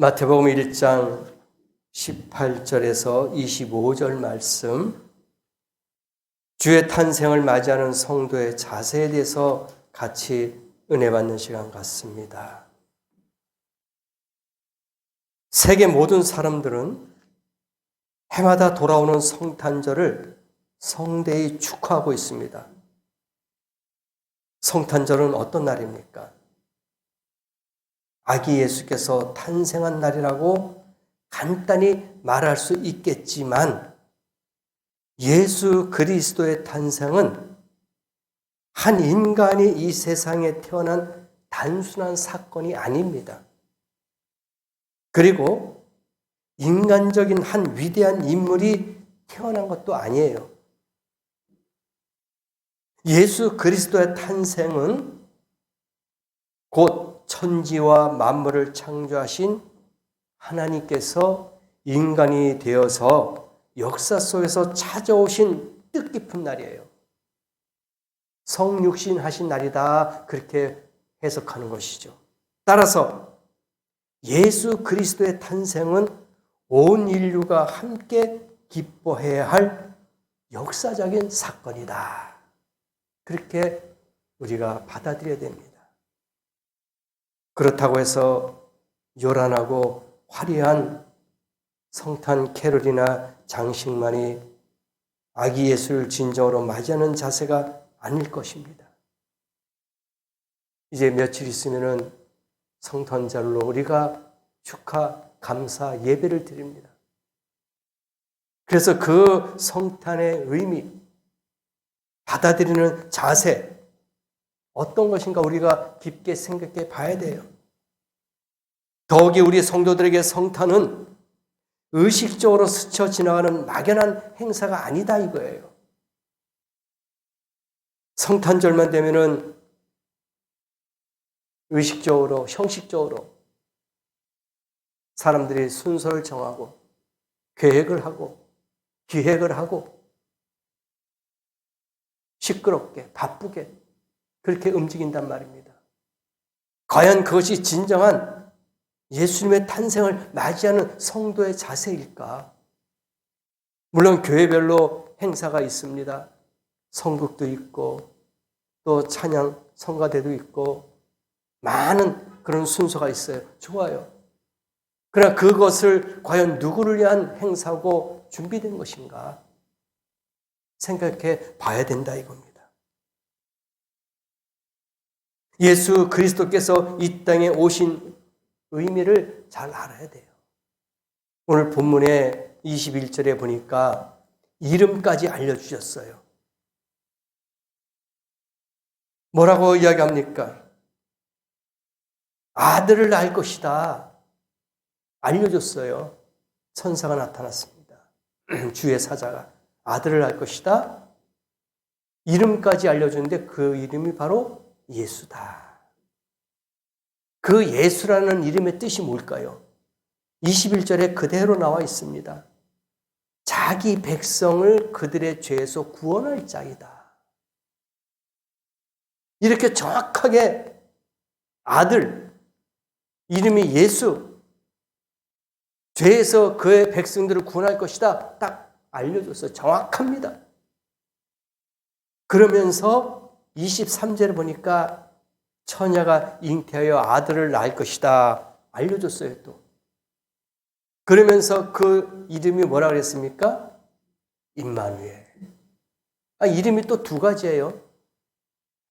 마태복음 1장 18절에서 25절 말씀, 주의 탄생을 맞이하는 성도의 자세에 대해서 같이 은혜 받는 시간 같습니다. 세계 모든 사람들은 해마다 돌아오는 성탄절을 성대히 축하하고 있습니다. 성탄절은 어떤 날입니까? 아기 예수께서 탄생한 날이라고 간단히 말할 수 있겠지만, 예수 그리스도의 탄생은 한 인간이 이 세상에 태어난 단순한 사건이 아닙니다. 그리고 인간적인 한 위대한 인물이 태어난 것도 아니에요. 예수 그리스도의 탄생은 곧 천지와 만물을 창조하신 하나님께서 인간이 되어서 역사 속에서 찾아오신 뜻깊은 날이에요. 성육신 하신 날이다, 그렇게 해석하는 것이죠. 따라서 예수 그리스도의 탄생은 온 인류가 함께 기뻐해야 할 역사적인 사건이다, 그렇게 우리가 받아들여야 됩니다. 그렇다고 해서 요란하고 화려한 성탄 캐롤이나 장식만이 아기 예수를 진정으로 맞이하는 자세가 아닐 것입니다. 이제 며칠 있으면은 성탄절로 우리가 축하, 감사 예배를 드립니다. 그래서 그 성탄의 의미, 받아들이는 자세, 어떤 것인가 우리가 깊게 생각해 봐야 돼요. 더욱이 우리 성도들에게 성탄은 의식적으로 스쳐 지나가는 막연한 행사가 아니다, 이거예요. 성탄절만 되면은 의식적으로, 형식적으로 사람들이 순서를 정하고 계획을 하고 기획을 하고 시끄럽게 바쁘게 그렇게 움직인단 말입니다. 과연 그것이 진정한 예수님의 탄생을 맞이하는 성도의 자세일까? 물론 교회별로 행사가 있습니다. 성국도 있고 또 찬양 성가대도 있고 많은 그런 순서가 있어요. 좋아요. 그러나 그것을 과연 누구를 위한 행사고 준비된 것인가 생각해 봐야 된다, 이겁니다. 예수 그리스도께서 이 땅에 오신 의미를 잘 알아야 돼요. 오늘 본문의 21절에 보니까 이름까지 알려주셨어요. 뭐라고 이야기합니까? 아들을 낳을 것이다, 알려줬어요. 천사가 나타났습니다. 주의 사자가 아들을 낳을 것이다, 이름까지 알려줬는데 그 이름이 바로 예수다. 그 예수라는 이름의 뜻이 뭘까요? 21절에 그대로 나와 있습니다. 자기 백성을 그들의 죄에서 구원할 자이다. 이렇게 정확하게 아들, 이름이 예수, 죄에서 그의 백성들을 구원할 것이다, 딱 알려줬어요. 정확합니다. 그러면서 23절에 보니까 처녀가 잉태하여 아들을 낳을 것이다, 알려줬어요. 또 그러면서 그 이름이 뭐라 그랬습니까? 임마누엘. 이름이 또 두 가지예요.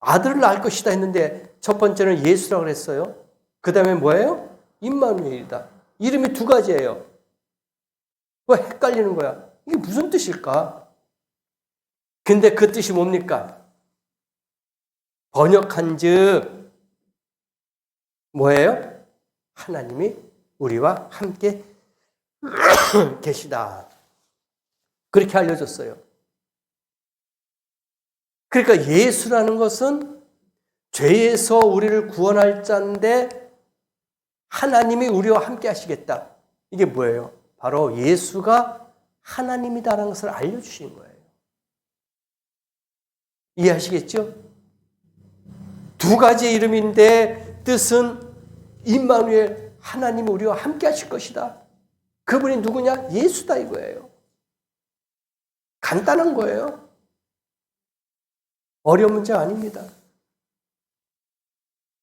아들을 낳을 것이다 했는데 첫 번째는 예수라고 그랬어요. 그 다음에 뭐예요? 임마누엘이다. 이름이 두 가지예요. 왜 헷갈리는 거야? 이게 무슨 뜻일까? 근데 그 뜻이 뭡니까? 번역한즉 뭐예요? 하나님이 우리와 함께 계시다, 그렇게 알려줬어요. 그러니까 예수라는 것은 죄에서 우리를 구원할 자인데 하나님이 우리와 함께 하시겠다. 이게 뭐예요? 바로 예수가 하나님이다라는 것을 알려주신 거예요. 이해하시겠죠? 두 가지 이름인데 뜻은 임마누엘, 하나님이 우리와 함께 하실 것이다. 그분이 누구냐? 예수다 이거예요. 간단한 거예요. 어려운 문제가 아닙니다.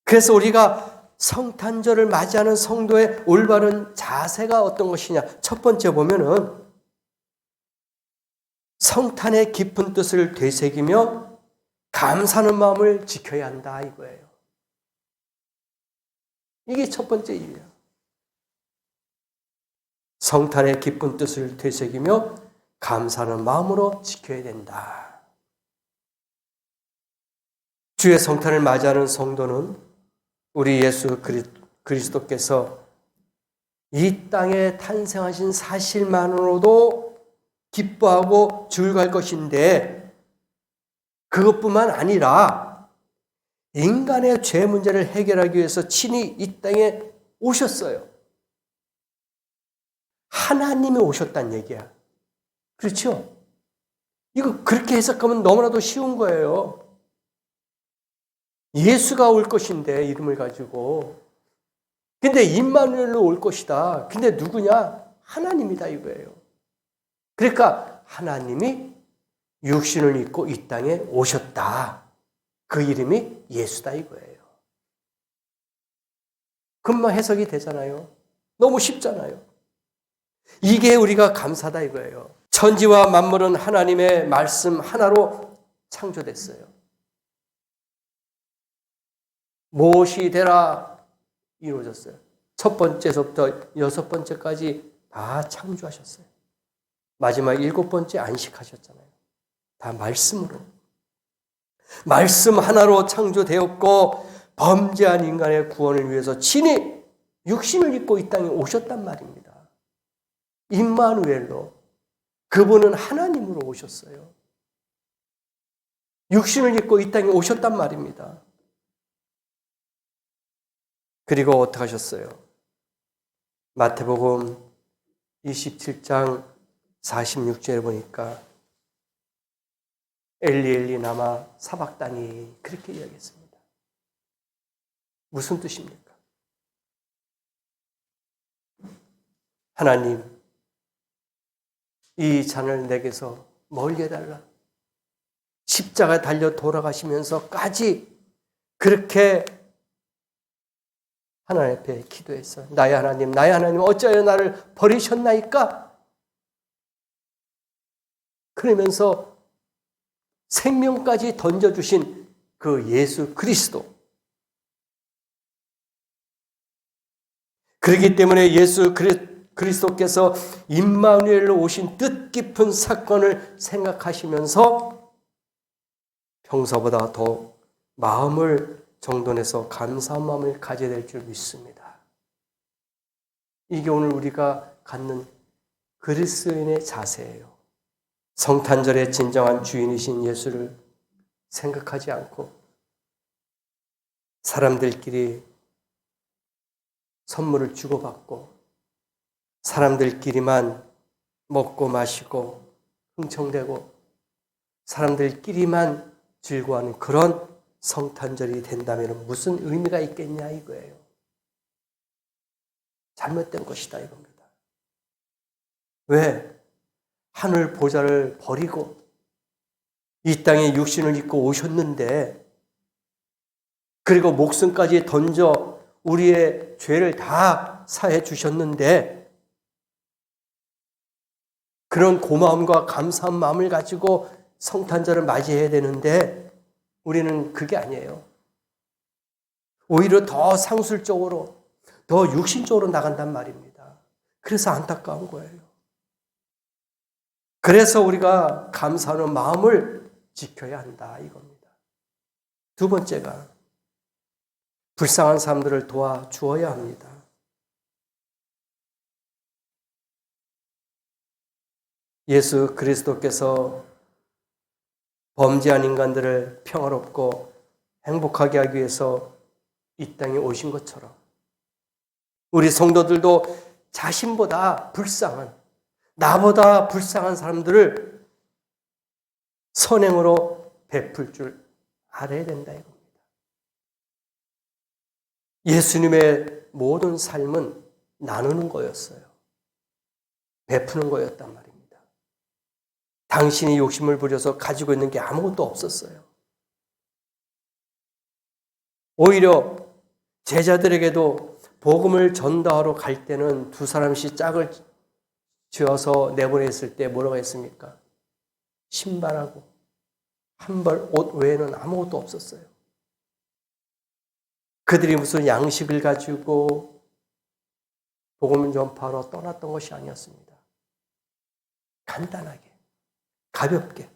그래서 우리가 성탄절을 맞이하는 성도의 올바른 자세가 어떤 것이냐? 첫 번째 보면은 성탄의 깊은 뜻을 되새기며 감사하는 마음을 지켜야 한다 이거예요. 이게 첫 번째 이유예요. 성탄의 깊은 뜻을 되새기며 감사하는 마음으로 지켜야 된다. 주의 성탄을 맞이하는 성도는 우리 예수 그리스도께서 이 땅에 탄생하신 사실만으로도 기뻐하고 즐거워할 것인데, 그것뿐만 아니라 인간의 죄 문제를 해결하기 위해서 친히 이 땅에 오셨어요. 하나님이 오셨다는 얘기야. 그렇죠? 이거 그렇게 해석하면 너무나도 쉬운 거예요. 예수가 올 것인데 이름을 가지고. 근데 임마누엘로 올 것이다. 근데 누구냐? 하나님이다 이거예요. 그러니까 하나님이 육신을 입고 이 땅에 오셨다. 그 이름이 예수다 이거예요. 금방 해석이 되잖아요. 너무 쉽잖아요. 이게 우리가 감사다 이거예요. 천지와 만물은 하나님의 말씀 하나로 창조됐어요. 무엇이 되라 이루어졌어요. 첫 번째서부터 여섯 번째까지 다 창조하셨어요. 마지막 일곱 번째 안식하셨잖아요. 다 말씀으로. 말씀 하나로 창조되었고 범죄한 인간의 구원을 위해서 친히 육신을 입고 이 땅에 오셨단 말입니다. 임마누엘로. 그분은 하나님으로 오셨어요. 육신을 입고 이 땅에 오셨단 말입니다. 그리고 어떻게 하셨어요? 마태복음 27장 46절에 보니까 엘리 엘리 나마 사박다니 그렇게 이야기했습니다. 무슨 뜻입니까? 하나님, 이 잔을 내게서 멀게 해달라. 십자가에 달려 돌아가시면서까지 그렇게 하나님 앞에 기도했어요. 나의 하나님, 나의 하나님, 어찌하여 나를 버리셨나이까? 그러면서 생명까지 던져주신 그 예수 그리스도. 그렇기 때문에 예수 그리스도께서 임마누엘로 오신 뜻깊은 사건을 생각하시면서 평소보다 더 마음을 정돈해서 감사한 마음을 가져야 될 줄 믿습니다. 이게 오늘 우리가 갖는 그리스도인의 자세예요. 성탄절의 진정한 주인이신 예수를 생각하지 않고 사람들끼리 선물을 주고받고 사람들끼리만 먹고 마시고 흥청대고 사람들끼리만 즐거워하는 그런 성탄절이 된다면 무슨 의미가 있겠냐 이거예요. 잘못된 것이다 이겁니다. 왜? 하늘 보좌를 버리고 이 땅에 육신을 입고 오셨는데, 그리고 목숨까지 던져 우리의 죄를 다 사해 주셨는데, 그런 고마움과 감사한 마음을 가지고 성탄절을 맞이해야 되는데 우리는 그게 아니에요. 오히려 더 상술적으로, 더 육신적으로 나간단 말입니다. 그래서 안타까운 거예요. 그래서 우리가 감사하는 마음을 지켜야 한다 이겁니다. 두 번째가 불쌍한 사람들을 도와주어야 합니다. 예수 그리스도께서 범죄한 인간들을 평화롭고 행복하게 하기 위해서 이 땅에 오신 것처럼 우리 성도들도 자신보다 불쌍한, 나보다 불쌍한 사람들을 선행으로 베풀 줄 알아야 된다 이겁니다. 예수님의 모든 삶은 나누는 거였어요. 베푸는 거였단 말입니다. 당신이 욕심을 부려서 가지고 있는 게 아무것도 없었어요. 오히려 제자들에게도 복음을 전도하러 갈 때는 두 사람씩 짝을 지어서 내보냈을 때 뭐라고 했습니까? 신발하고 한 벌 옷 외에는 아무것도 없었어요. 그들이 무슨 양식을 가지고 복음 전파하러 떠났던 것이 아니었습니다. 간단하게, 가볍게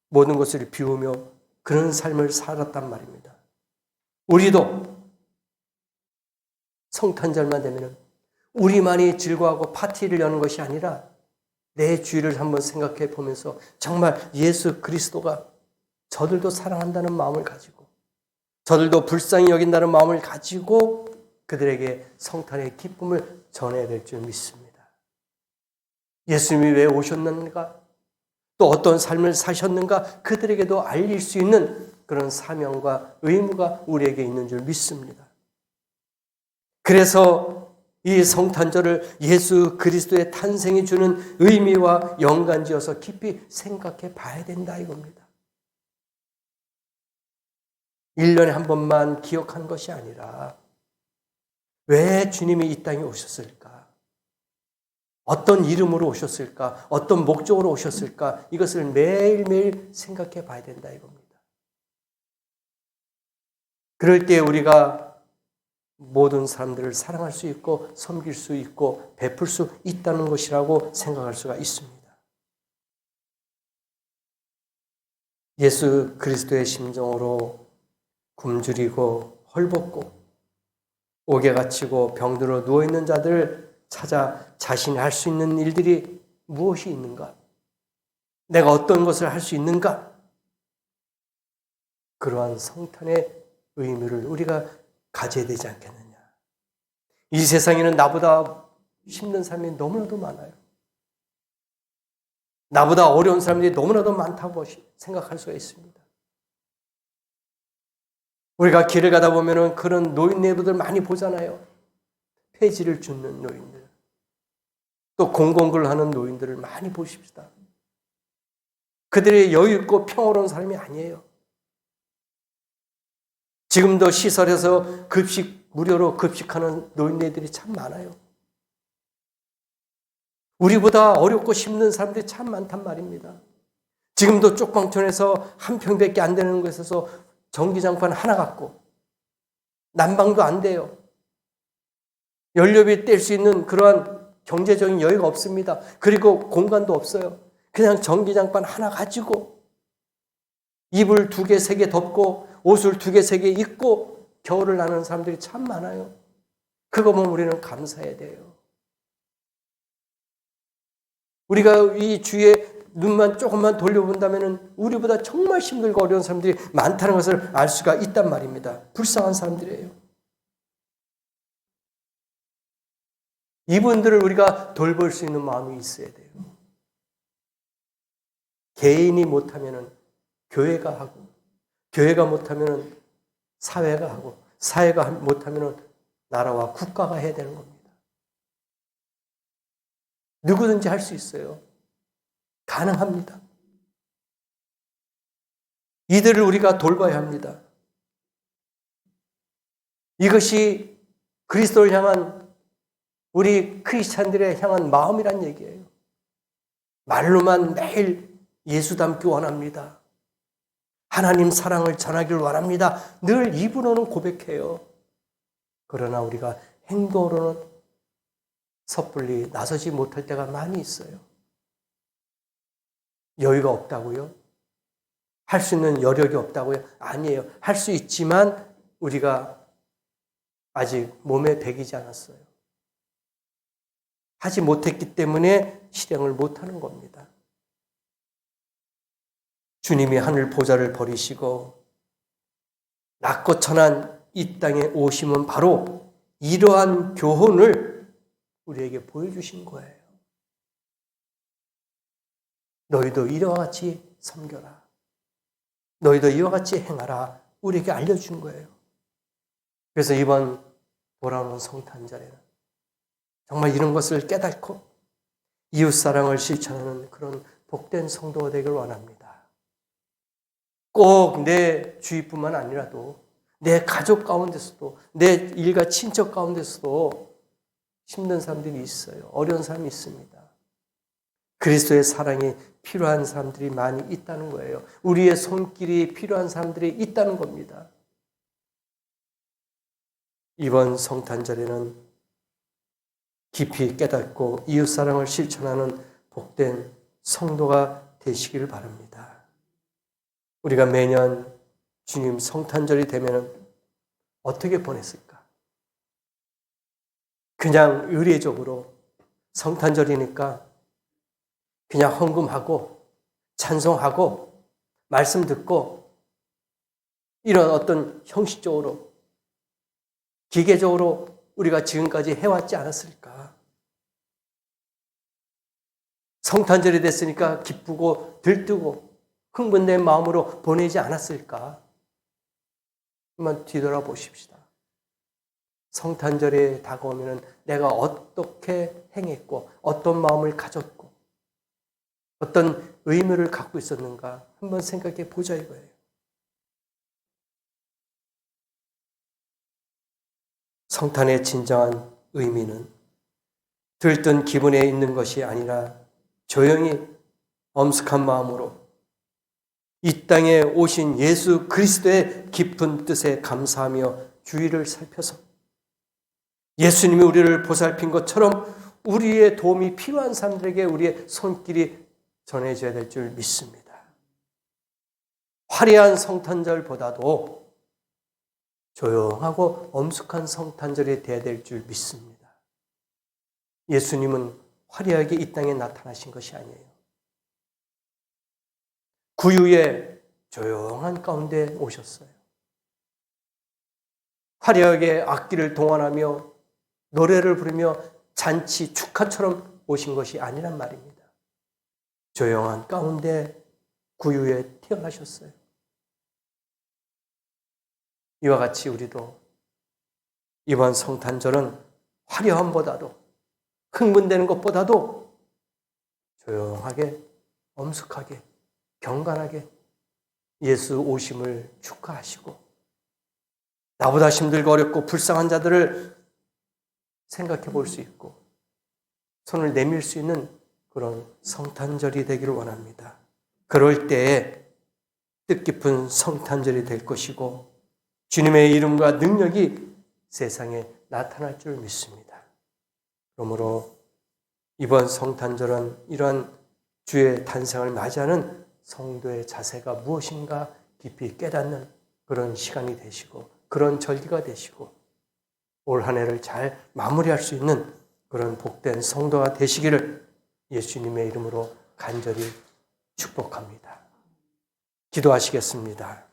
모든 것을 비우며 그런 삶을 살았단 말입니다. 우리도 성탄절만 되면 우리만이 즐거워하고 파티를 여는 것이 아니라 내 주위를 한번 생각해 보면서 정말 예수 그리스도가 저들도 사랑한다는 마음을 가지고 저들도 불쌍히 여긴다는 마음을 가지고 그들에게 성탄의 기쁨을 전해야 될 줄 믿습니다. 예수님이 왜 오셨는가? 또 어떤 삶을 사셨는가? 그들에게도 알릴 수 있는 그런 사명과 의무가 우리에게 있는 줄 믿습니다. 그래서 이 성탄절을 예수 그리스도의 탄생이 주는 의미와 연관지어서 깊이 생각해 봐야 된다 이겁니다. 1년에 한 번만 기억하는 것이 아니라 왜 주님이 이 땅에 오셨을까? 어떤 이름으로 오셨을까? 어떤 목적으로 오셨을까? 이것을 매일매일 생각해 봐야 된다 이겁니다. 그럴 때 우리가 모든 사람들을 사랑할 수 있고 섬길 수 있고 베풀 수 있다는 것이라고 생각할 수가 있습니다. 예수 그리스도의 심정으로 굶주리고 헐벗고 옥에 갇히고 병들어 누워있는 자들을 찾아 자신이 할 수 있는 일들이 무엇이 있는가? 내가 어떤 것을 할 수 있는가? 그러한 성탄의 의미를 우리가 가져야 되지 않겠느냐. 이 세상에는 나보다 힘든 사람이 너무나도 많아요. 나보다 어려운 사람들이 너무나도 많다고 생각할 수가 있습니다. 우리가 길을 가다 보면 그런 노인네들 많이 보잖아요. 폐지를 줍는 노인들. 또 공공근을 하는 노인들을 많이 보십시다. 그들이 여유 있고 평화로운 사람이 아니에요. 지금도 시설에서 무료로 급식하는 노인네들이 참 많아요. 우리보다 어렵고 힘든 사람들이 참 많단 말입니다. 지금도 쪽방촌에서 한 평밖에 안 되는 곳에서 전기장판 하나 갖고 난방도 안 돼요. 연료비 뗄 수 있는 그러한 경제적인 여유가 없습니다. 그리고 공간도 없어요. 그냥 전기장판 하나 가지고 이불 2개, 3개 덮고 옷을 2개, 3개 입고 겨울을 나는 사람들이 참 많아요. 그거 보면 우리는 감사해야 돼요. 우리가 이 주위에 눈만 조금만 돌려본다면 우리보다 정말 힘들고 어려운 사람들이 많다는 것을 알 수가 있단 말입니다. 불쌍한 사람들이에요. 이분들을 우리가 돌볼 수 있는 마음이 있어야 돼요. 개인이 못하면 교회가 하고, 교회가 못하면 사회가 하고, 사회가 못하면 나라와 국가가 해야 되는 겁니다. 누구든지 할 수 있어요. 가능합니다. 이들을 우리가 돌봐야 합니다. 이것이 그리스도를 향한 우리 크리스찬들의 향한 마음이란 얘기예요. 말로만 매일 예수 닮기 원합니다. 하나님 사랑을 전하기를 원합니다. 늘 입으로는 고백해요. 그러나 우리가 행동으로는 섣불리 나서지 못할 때가 많이 있어요. 여유가 없다고요? 할 수 있는 여력이 없다고요? 아니에요. 할 수 있지만 우리가 아직 몸에 배기지 않았어요. 하지 못했기 때문에 실행을 못하는 겁니다. 주님이 하늘 보좌를 버리시고 낮고 천한 이 땅에 오심은 바로 이러한 교훈을 우리에게 보여주신 거예요. 너희도 이와 같이 섬겨라. 너희도 이와 같이 행하라. 우리에게 알려준 거예요. 그래서 이번 돌아오는 성탄절에는 정말 이런 것을 깨닫고 이웃사랑을 실천하는 그런 복된 성도가 되길 원합니다. 꼭 내 주위뿐만 아니라도 내 가족 가운데서도 내 일가 친척 가운데서도 힘든 사람들이 있어요. 어려운 사람이 있습니다. 그리스도의 사랑이 필요한 사람들이 많이 있다는 거예요. 우리의 손길이 필요한 사람들이 있다는 겁니다. 이번 성탄절에는 깊이 깨닫고 이웃사랑을 실천하는 복된 성도가 되시기를 바랍니다. 우리가 매년 주님 성탄절이 되면 어떻게 보냈을까? 그냥 의례적으로 성탄절이니까 그냥 헌금하고 찬송하고 말씀 듣고 이런 어떤 형식적으로 기계적으로 우리가 지금까지 해왔지 않았을까? 성탄절이 됐으니까 기쁘고 들뜨고 흥분된 마음으로 보내지 않았을까? 한번 뒤돌아보십시다. 성탄절에 다가오면 내가 어떻게 행했고 어떤 마음을 가졌고 어떤 의미를 갖고 있었는가 한번 생각해 보자 이거예요. 성탄의 진정한 의미는 들뜬 기분에 있는 것이 아니라 조용히 엄숙한 마음으로 이 땅에 오신 예수 그리스도의 깊은 뜻에 감사하며 주위를 살펴서 예수님이 우리를 보살핀 것처럼 우리의 도움이 필요한 사람들에게 우리의 손길이 전해져야 될 줄 믿습니다. 화려한 성탄절보다도 조용하고 엄숙한 성탄절이 되어야 될 줄 믿습니다. 예수님은 화려하게 이 땅에 나타나신 것이 아니에요. 구유의 조용한 가운데 오셨어요. 화려하게 악기를 동원하며 노래를 부르며 잔치 축하처럼 오신 것이 아니란 말입니다. 조용한 가운데 구유에 태어나셨어요. 이와 같이 우리도 이번 성탄절은 화려함보다도 흥분되는 것보다도 조용하게 엄숙하게 경건하게 예수 오심을 축하하시고 나보다 힘들고 어렵고 불쌍한 자들을 생각해 볼 수 있고 손을 내밀 수 있는 그런 성탄절이 되기를 원합니다. 그럴 때에 뜻깊은 성탄절이 될 것이고 주님의 이름과 능력이 세상에 나타날 줄 믿습니다. 그러므로 이번 성탄절은 이러한 주의 탄생을 맞이하는 성도의 자세가 무엇인가 깊이 깨닫는 그런 시간이 되시고 그런 절기가 되시고 올 한 해를 잘 마무리할 수 있는 그런 복된 성도가 되시기를 예수님의 이름으로 간절히 축복합니다. 기도하시겠습니다.